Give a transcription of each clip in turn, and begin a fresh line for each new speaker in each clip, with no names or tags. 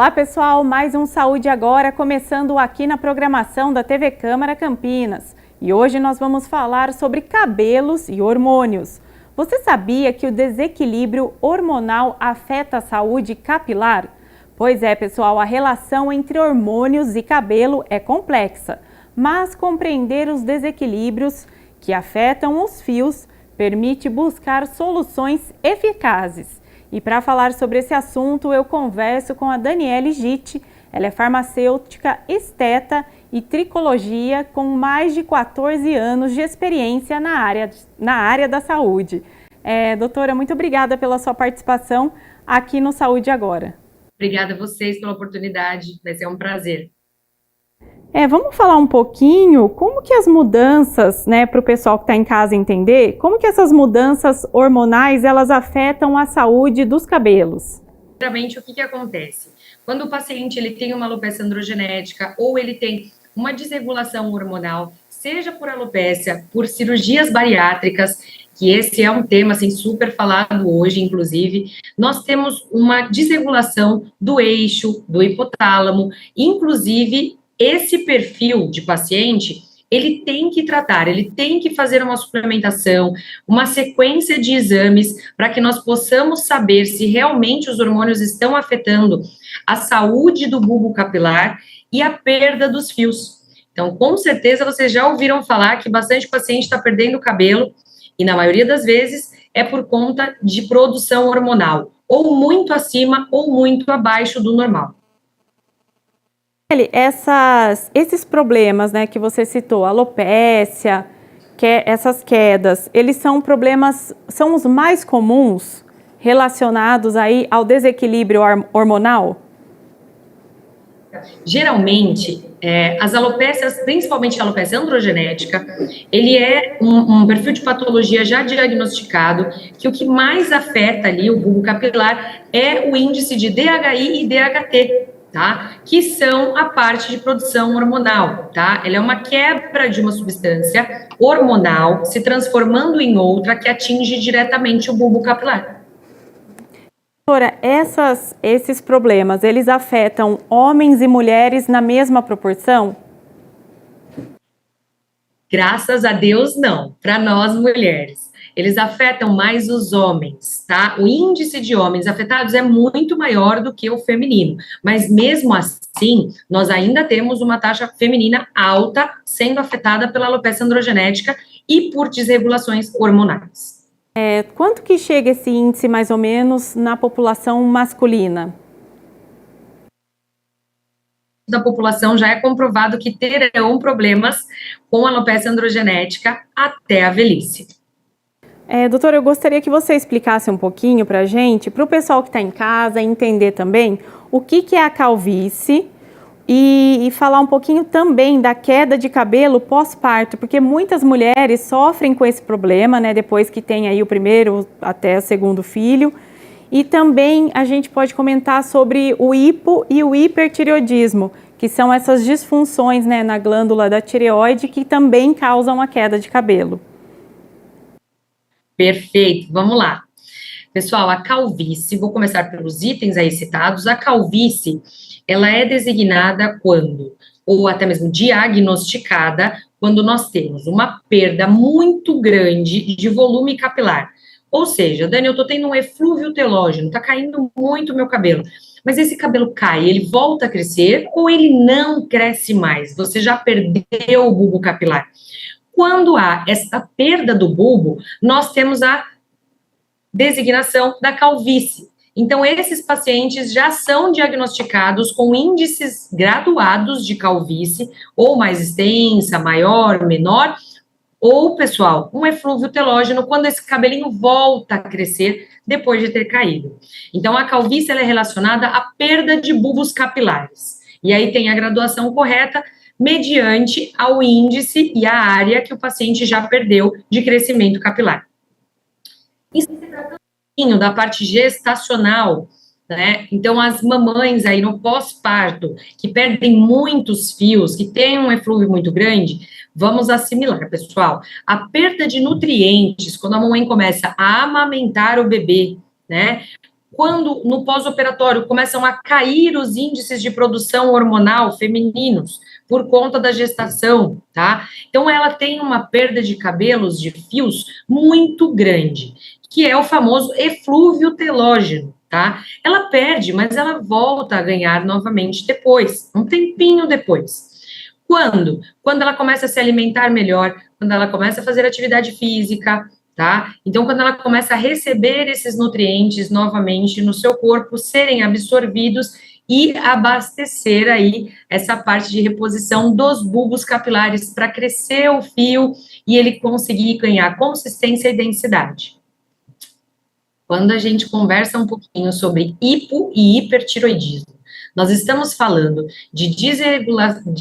Olá pessoal, mais um Saúde Agora começando aqui na programação da TV Câmara Campinas. E hoje nós vamos falar sobre cabelos e hormônios. Você sabia que o desequilíbrio hormonal afeta a saúde capilar? Pois é pessoal, a relação entre hormônios e cabelo é complexa, mas compreender os desequilíbrios que afetam os fios permite buscar soluções eficazes. E para falar sobre esse assunto, eu converso com a Daniele Gitti. Ela é farmacêutica, esteta e tricologia com mais de 14 anos de experiência na área da saúde. Doutora, muito obrigada pela sua participação aqui no Saúde Agora.
Obrigada a vocês pela oportunidade, vai ser um prazer.
Vamos falar um pouquinho como que as mudanças, para o pessoal que está em casa entender, como que essas mudanças hormonais, elas afetam a saúde dos cabelos?
Geralmente, o que acontece? Quando o paciente ele tem uma alopecia androgenética ou ele tem uma desregulação hormonal, seja por alopecia, por cirurgias bariátricas, que esse é um tema assim, super falado hoje, inclusive, nós temos uma desregulação do eixo, do hipotálamo, inclusive esse perfil de paciente, ele tem que tratar, ele tem que fazer uma suplementação, uma sequência de exames para que nós possamos saber se realmente os hormônios estão afetando a saúde do bulbo capilar e a perda dos fios. Então, com certeza, vocês já ouviram falar que bastante paciente está perdendo o cabelo e, na maioria das vezes, é por conta de produção hormonal, ou muito acima ou muito abaixo do normal.
Esses problemas, que você citou, alopécia, essas quedas, eles são problemas, são os mais comuns relacionados aí ao desequilíbrio hormonal?
Geralmente, as alopécias, principalmente a alopecia androgenética, ele é um perfil de patologia já diagnosticado, que o que mais afeta ali o bulbo capilar é o índice de DHI e DHT, tá? Que são a parte de produção hormonal, tá? Ela é uma quebra de uma substância hormonal se transformando em outra que atinge diretamente o bulbo capilar.
Doutora, esses problemas, eles afetam homens e mulheres na mesma proporção?
Graças a Deus, não. Para nós, mulheres. Eles afetam mais os homens, tá? O índice de homens afetados é muito maior do que o feminino. Mas, mesmo assim, nós ainda temos uma taxa feminina alta sendo afetada pela alopecia androgenética e por desregulações hormonais.
Quanto que chega esse índice, mais ou menos, na população masculina?
Da população já é comprovado que terão problemas com alopecia androgenética até a velhice.
Doutora, eu gostaria que você explicasse um pouquinho para a gente, para o pessoal que está em casa, entender também o que é a calvície e falar um pouquinho também da queda de cabelo pós-parto, porque muitas mulheres sofrem com esse problema, depois que tem aí o primeiro até o segundo filho. E também a gente pode comentar sobre o hipo e o hipertireoidismo, que são essas disfunções na glândula da tireoide que também causam a queda de cabelo.
Perfeito, vamos lá. Pessoal, a calvície, vou começar pelos itens aí citados. A calvície, ela é designada quando, ou até mesmo diagnosticada, quando nós temos uma perda muito grande de volume capilar. Ou seja, Dani, eu estou tendo um eflúvio telógeno, está caindo muito meu cabelo. Mas esse cabelo cai, ele volta a crescer ou ele não cresce mais? Você já perdeu o bulbo capilar. Quando há essa perda do bulbo, nós temos a designação da calvície. Então, esses pacientes já são diagnosticados com índices graduados de calvície, ou mais extensa, maior, menor, ou, pessoal, um eflúvio telógeno, quando esse cabelinho volta a crescer depois de ter caído. Então, a calvície ela é relacionada à perda de bulbos capilares. E aí tem a graduação correta, mediante ao índice e a área que o paciente já perdeu de crescimento capilar. Isso se trata da parte gestacional, Então, as mamães aí no pós-parto, que perdem muitos fios, que têm um eflúvio muito grande, vamos assimilar, pessoal. A perda de nutrientes, quando a mamãe começa a amamentar o bebê, Quando no pós-operatório começam a cair os índices de produção hormonal femininos por conta da gestação, tá? Então ela tem uma perda de cabelos, de fios muito grande, que é o famoso eflúvio telógeno, tá? Ela perde, mas ela volta a ganhar novamente depois, um tempinho depois. Quando? Quando ela começa a se alimentar melhor, quando ela começa a fazer atividade física, tá? Então, quando ela começa a receber esses nutrientes novamente no seu corpo, serem absorvidos e abastecer aí essa parte de reposição dos bulbos capilares para crescer o fio e ele conseguir ganhar consistência e densidade. Quando a gente conversa um pouquinho sobre hipo e hipertiroidismo, nós estamos falando de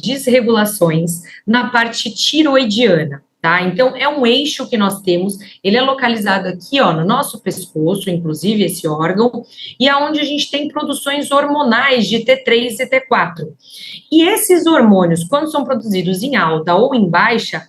desregulações na parte tiroidiana, tá? Então, é um eixo que nós temos, ele é localizado aqui, ó, no nosso pescoço, inclusive esse órgão, e é onde a gente tem produções hormonais de T3 e T4. E esses hormônios, quando são produzidos em alta ou em baixa,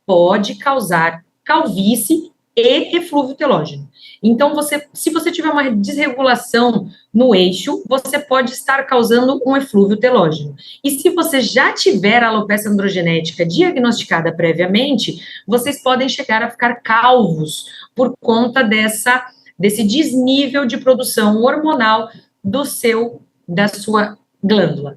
pode causar calvície e eflúvio telógeno. Então, se você tiver uma desregulação no eixo, você pode estar causando um eflúvio telógeno. E se você já tiver alopecia androgenética diagnosticada previamente, vocês podem chegar a ficar calvos por conta desse desnível de produção hormonal da sua glândula.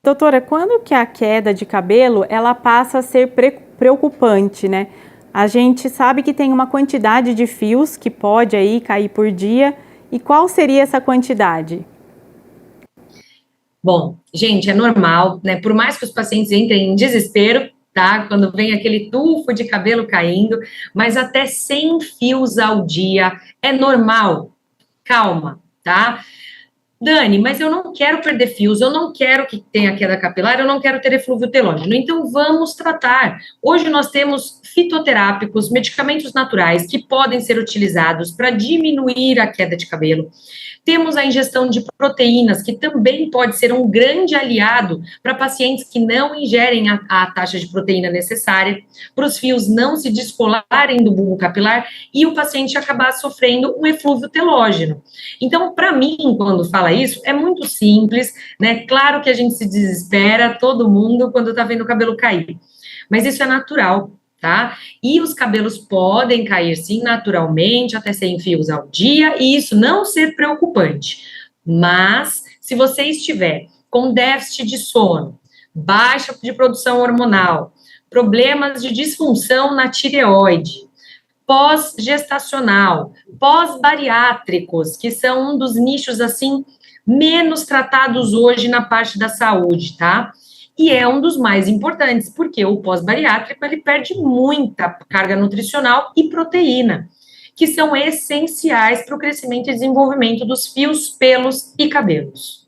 Doutora, quando que a queda de cabelo, ela passa a ser preocupante, né? A gente sabe que tem uma quantidade de fios que pode aí cair por dia. E qual seria essa quantidade?
Bom, gente, é normal, né? Por mais que os pacientes entrem em desespero, tá? Quando vem aquele tufo de cabelo caindo, mas até 100 fios ao dia é normal. Calma, tá? Dani, mas eu não quero perder fios, eu não quero que tenha queda capilar, eu não quero ter eflúvio telógeno. Então, vamos tratar. Hoje nós temos fitoterápicos, medicamentos naturais que podem ser utilizados para diminuir a queda de cabelo. Temos a ingestão de proteínas, que também pode ser um grande aliado para pacientes que não ingerem a taxa de proteína necessária, para os fios não se descolarem do bulbo capilar e o paciente acabar sofrendo um eflúvio telógeno. Então, para mim, quando fala isso, é muito simples, né? Claro que a gente se desespera, todo mundo, quando está vendo o cabelo cair. Mas isso é natural, tá? E os cabelos podem cair, sim, naturalmente, até 100 fios ao dia, e isso não ser preocupante. Mas, se você estiver com déficit de sono, baixa de produção hormonal, problemas de disfunção na tireoide, pós-gestacional, pós-bariátricos, que são um dos nichos, assim, menos tratados hoje na parte da saúde, tá? E é um dos mais importantes, porque o pós-bariátrico, ele perde muita carga nutricional e proteína, que são essenciais para o crescimento e desenvolvimento dos fios, pelos e cabelos.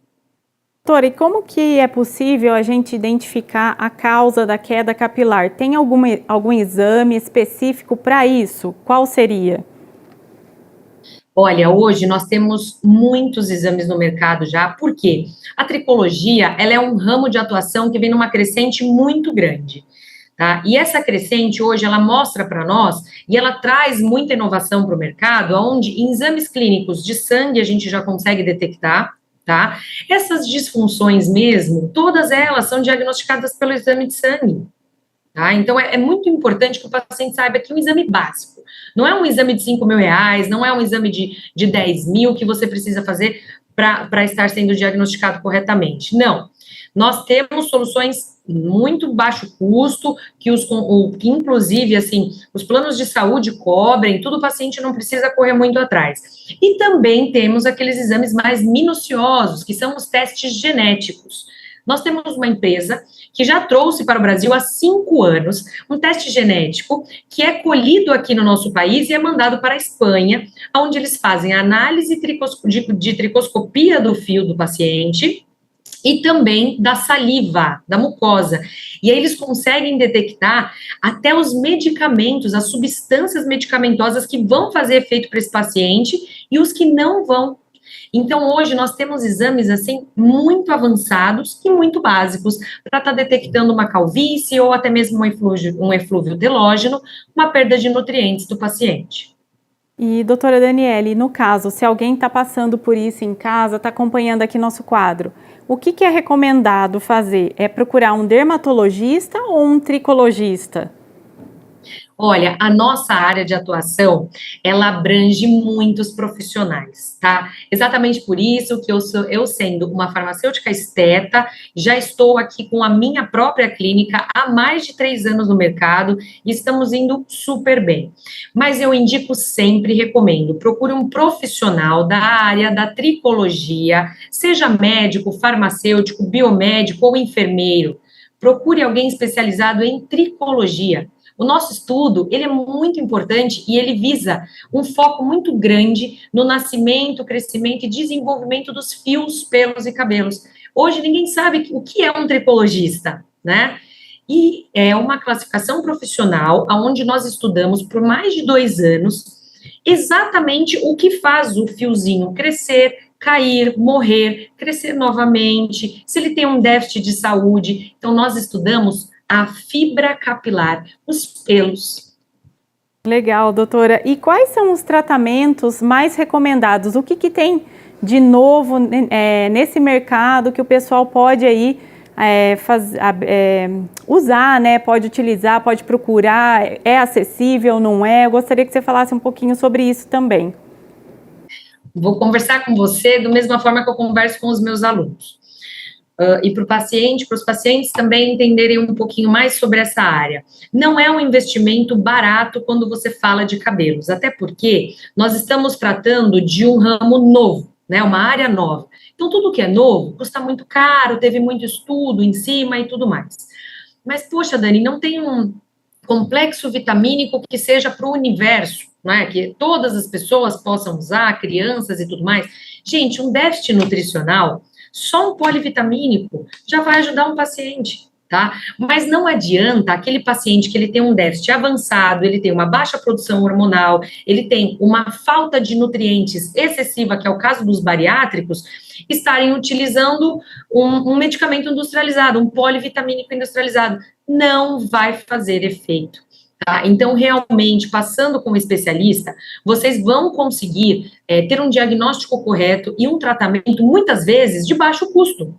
Doutora, e como que é possível a gente identificar a causa da queda capilar? Tem algum exame específico para isso? Qual seria?
Olha, hoje nós temos muitos exames no mercado já, porque a tricologia, ela é um ramo de atuação que vem numa crescente muito grande, tá? E essa crescente hoje, ela mostra para nós, e ela traz muita inovação para o mercado, onde em exames clínicos de sangue a gente já consegue detectar, tá? Essas disfunções mesmo, todas elas são diagnosticadas pelo exame de sangue. Tá? Então, é muito importante que o paciente saiba que um exame básico, não é um exame de 5 mil reais, não é um exame de 10 mil que você precisa fazer para estar sendo diagnosticado corretamente. Não. Nós temos soluções muito baixo custo, que inclusive, assim, os planos de saúde cobrem, tudo o paciente não precisa correr muito atrás. E também temos aqueles exames mais minuciosos, que são os testes genéticos. Nós temos uma empresa que já trouxe para o Brasil há 5 anos um teste genético que é colhido aqui no nosso país e é mandado para a Espanha, onde eles fazem a análise de tricoscopia do fio do paciente e também da saliva, da mucosa. E aí eles conseguem detectar até os medicamentos, as substâncias medicamentosas que vão fazer efeito para esse paciente e os que não vão. Então, hoje, nós temos exames, assim, muito avançados e muito básicos para estar detectando uma calvície ou até mesmo um eflúvio telógeno, uma perda de nutrientes do paciente.
E, doutora Daniele, no caso, se alguém está passando por isso em casa, está acompanhando aqui nosso quadro, o que é recomendado fazer? É procurar um dermatologista ou um tricologista?
Olha, a nossa área de atuação, ela abrange muitos profissionais, tá? Exatamente por isso que eu sendo uma farmacêutica esteta, já estou aqui com a minha própria clínica há mais de 3 anos no mercado e estamos indo super bem. Mas eu indico sempre, recomendo, procure um profissional da área da tricologia, seja médico, farmacêutico, biomédico ou enfermeiro. Procure alguém especializado em tricologia. O nosso estudo, ele é muito importante e ele visa um foco muito grande no nascimento, crescimento e desenvolvimento dos fios, pelos e cabelos. Hoje ninguém sabe o que é um tricologista, né? E é uma classificação profissional onde nós estudamos por mais de 2 anos exatamente o que faz o fiozinho crescer, cair, morrer, crescer novamente, se ele tem um déficit de saúde. Então, nós estudamos a fibra capilar, os pelos.
Legal, doutora. E quais são os tratamentos mais recomendados? O que tem de novo nesse mercado que o pessoal pode aí usar, né? Pode utilizar, pode procurar, é acessível, não é? Eu gostaria que você falasse um pouquinho sobre isso também.
Vou conversar com você da mesma forma que eu converso com os meus alunos. E para os pacientes também entenderem um pouquinho mais sobre essa área. Não é um investimento barato quando você fala de cabelos, até porque nós estamos tratando de um ramo novo, né, uma área nova. Então, tudo que é novo custa muito caro, teve muito estudo em cima e tudo mais. Mas, poxa, Dani, não tem um complexo vitamínico que seja para o universo, né, que todas as pessoas possam usar, crianças e tudo mais. Gente, um déficit nutricional, só um polivitamínico já vai ajudar um paciente, tá? Mas não adianta aquele paciente que ele tem um déficit avançado, ele tem uma baixa produção hormonal, ele tem uma falta de nutrientes excessiva, que é o caso dos bariátricos, estarem utilizando um medicamento industrializado, um polivitamínico industrializado. Não vai fazer efeito. Tá? Então, realmente, passando com um especialista, vocês vão conseguir ter um diagnóstico correto e um tratamento, muitas vezes, de baixo custo.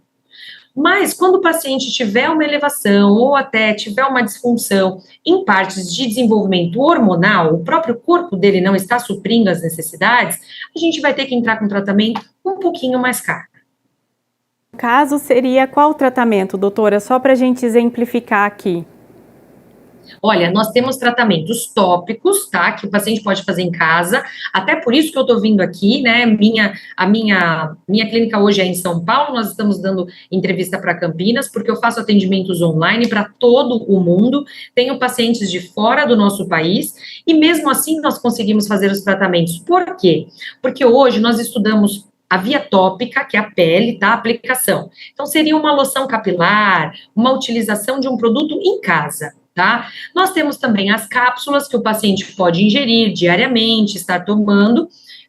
Mas, quando o paciente tiver uma elevação ou até tiver uma disfunção em partes de desenvolvimento hormonal, o próprio corpo dele não está suprindo as necessidades, a gente vai ter que entrar com um tratamento um pouquinho mais caro.
No caso, seria qual tratamento, doutora? Só para a gente exemplificar aqui.
Olha, nós temos tratamentos tópicos, tá? Que o paciente pode fazer em casa. Até por isso que eu tô vindo aqui, né? A minha clínica hoje é em São Paulo. Nós estamos dando entrevista para Campinas, porque eu faço atendimentos online para todo o mundo. Tenho pacientes de fora do nosso país e mesmo assim nós conseguimos fazer os tratamentos. Por quê? Porque hoje nós estudamos a via tópica, que é a pele, tá? A aplicação. Então, seria uma loção capilar, uma utilização de um produto em casa. Tá? Nós temos também as cápsulas que o paciente pode ingerir diariamente, estar tomando.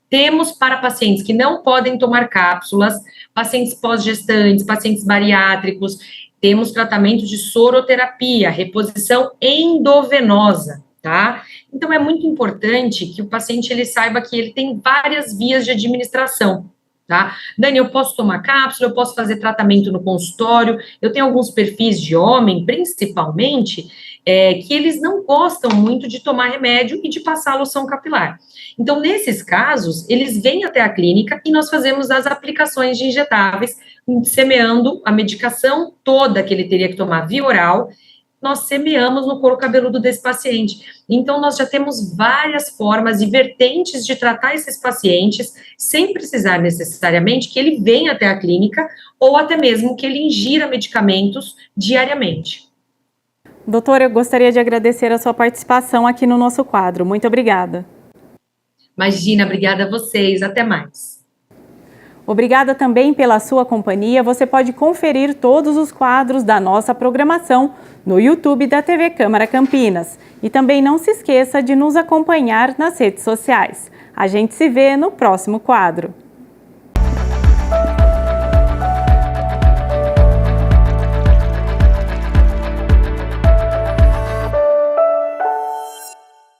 Temos para pacientes que não podem tomar cápsulas, pacientes pós-gestantes, pacientes bariátricos, temos tratamento de soroterapia, reposição endovenosa, tá? Então, é muito importante que o paciente ele saiba que ele tem várias vias de administração. Tá? Dani, eu posso tomar cápsula, eu posso fazer tratamento no consultório, eu tenho alguns perfis de homem, principalmente, que eles não gostam muito de tomar remédio e de passar loção capilar. Então, nesses casos, eles vêm até a clínica e nós fazemos as aplicações de injetáveis, semeando a medicação toda que ele teria que tomar via oral, nós semeamos no couro cabeludo desse paciente. Então, nós já temos várias formas e vertentes de tratar esses pacientes, sem precisar necessariamente que ele venha até a clínica, ou até mesmo que ele ingira medicamentos diariamente.
Doutora, eu gostaria de agradecer a sua participação aqui no nosso quadro. Muito obrigada.
Imagina, obrigada a vocês. Até mais.
Obrigada também pela sua companhia. Você pode conferir todos os quadros da nossa programação no YouTube da TV Câmara Campinas. E também não se esqueça de nos acompanhar nas redes sociais. A gente se vê no próximo quadro.